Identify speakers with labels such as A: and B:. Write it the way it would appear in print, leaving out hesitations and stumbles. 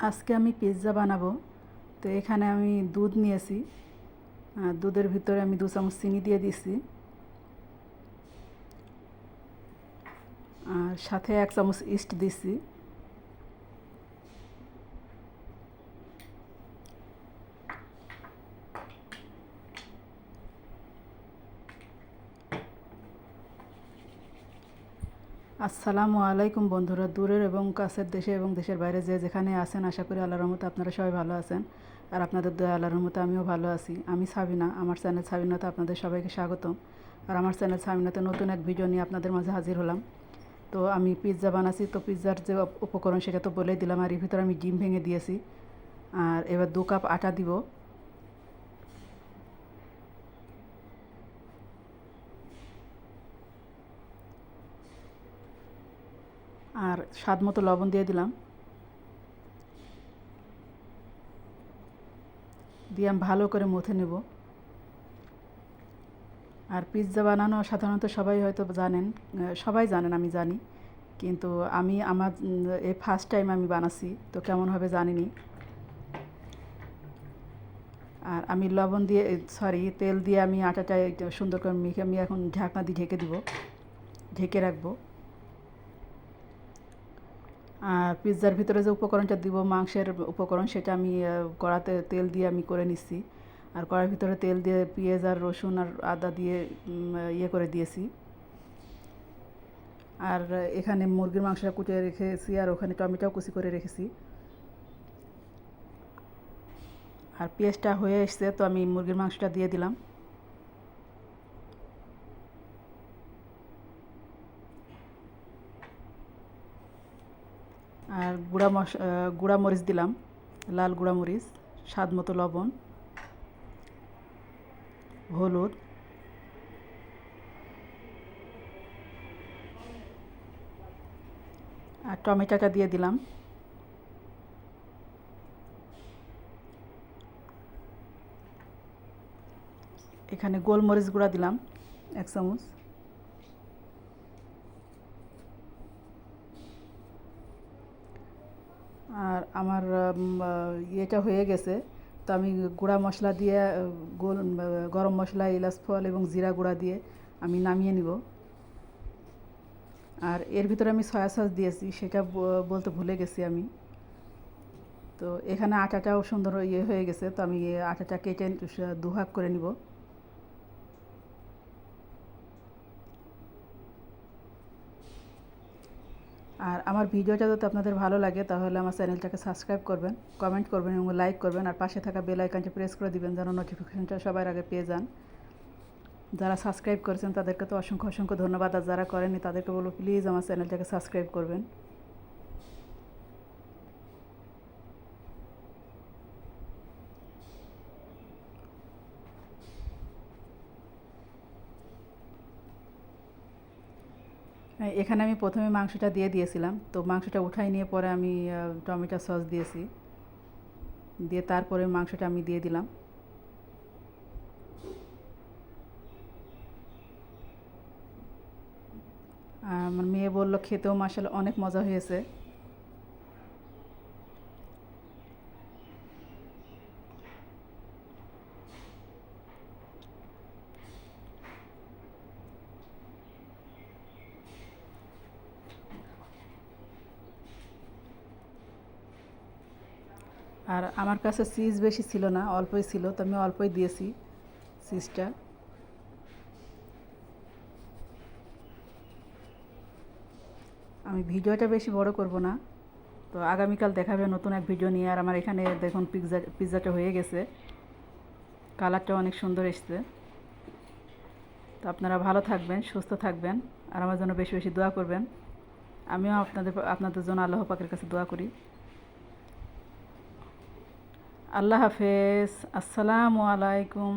A: আজকে আমি পিৎজা বানাবো। তো এখানে আমি দুধ নিয়েছি, দুধের ভিতরে আমি 2 চামচ চিনি দিয়ে দিছি, আর সাথে 1 চামচ ইস্ট দিছি। আসসালামু আলাইকুম বন্ধুরা, দূরের এবং কাছের দেশে এবং দেশের বাইরে যে যেখানে আছেন, আশা করি আল্লাহর রহমতে আপনারা সবাই ভালো আছেন। আর আপনাদের দয়া আল্লাহর রহমতে আমিও ভালো আছি। আমি সাবিনা, আমার চ্যানেল সাবিনাতে আপনাদের সবাইকে স্বাগতম। আর আমার চ্যানেল সাবিনাতে নতুন এক ভিডিও নিয়ে আপনাদের মাঝে হাজির হলাম। তো আমি পিৎজা বানাচ্ছি, তো পিৎজার যে উপকরণ সেটা তো বলেই দিলাম। আর এর ভিতরে আমি ডিম ভেঙে দিয়েছি। আর এবার 2 কাপ আটা দিব। আর স্বাদ মতো লবণ দিয়ে দিলাম। দিয়ে আমি ভালো করে মথে নেব। আর পিৎজা বানানো সাধারণত সবাই হয়তো জানেন, সবাই জানেন, আমি জানি, কিন্তু আমি আমার এই ফার্স্ট টাইম আমি বানাচ্ছি, তো কেমন হবে জানিনি। আর আমি লবণ দিয়ে তেল দিয়ে আমি আটাটা সুন্দর করে মেখে আমি এখন ঢাকনা দিয়ে ঢেকে দিব, ঢেকে রাখবো। আর পিৎজার ভিতরে যে উপকরণটা দিব, মাংসের উপকরণ, সেটা আমি কড়াতে তেল দিয়ে আমি করে নিচ্ছি। আর কড়ার ভিতরে তেল দিয়ে পেঁয়াজ আর রসুন আর আদা দিয়ে ইয়ে করে দিয়েছি। আর এখানে মুরগির মাংসটা কুটে রেখেছি, আর ওখানে টমেটোও কুচি করে রেখেছি। আর পেঁয়াজটা হয়ে এসছে, তো আমি মুরগির মাংসটা দিয়ে দিলাম। আর গুঁড়া মরিচ দিলাম, লাল গুঁড়া মরিচ, স্বাদ মতো লবণ, হলুদ, আর টমেটোটা দিয়ে দিলাম। এখানে গোলমরিচ গুঁড়া দিলাম 1 চামচ। আর আমার ইয়েটা হয়ে গেছে, তো আমি গুঁড়া মশলা দিয়ে গরম মশলা, এলাচ ফল এবং জিরা গুঁড়া দিয়ে আমি নামিয়ে নিব। আর এর ভিতরে আমি সয়া সস দিয়েছি, সেটা বলতে ভুলে গেছি আমি। তো এখানে আটাটাও সুন্দর ইয়ে হয়ে গেছে, তো আমি আটাটা কেটে 2 ভাগ করে নিব। আর আমার ভিডিওটা যদি আপনাদের ভালো লাগে, তাহলে আমার চ্যানেলটাকে সাবস্ক্রাইব করবেন, কমেন্ট করবেন এবং লাইক করবেন। আর পাশে থাকা বেল আইকনটা প্রেস করে দিবেন, যেন নোটিফিকেশনটা সবার আগে পেয়ে যান। যারা সাবস্ক্রাইব করেছেন তাদেরকে তো অসংখ্য অসংখ্য ধন্যবাদ। আর যারা করেননি তাদেরকে বলবো প্লিজ আমার চ্যানেলটাকে সাবস্ক্রাইব করবেন। এখানে আমি প্রথমে মাংসটা দিয়ে দিয়েছিলাম, তো মাংসটা উঠাই নিয়ে পরে আমি টমেটো সস দিয়েছি, দিয়ে তারপরে মাংসটা আমি দিয়ে দিলাম। আমার মেয়ে বলল খেতেও মাশাআল্লাহ অনেক মজা হয়েছে। আর আমার কাছে চিজ বেশি ছিল না, অল্পই ছিল, তো আমি অল্পই দিয়েছি চিজটা। আমি ভিডিওটা বেশি বড় করব না, তো আগামীকাল দেখাবে নতুন এক ভিডিও নিয়ে। আর আমার এখানে দেখুন পিৎজাটা হয়ে গেছে, কালারটা অনেক সুন্দর এসছে। তো আপনারা ভালো থাকবেন, সুস্থ থাকবেন, আর আমার জন্য বেশি বেশি দোয়া করবেন। আমিও আপনাদের জন্য আল্লাহ পাকের কাছে দোয়া করি। আল্লাহ হাফেজ, আসসালামু আলাইকুম।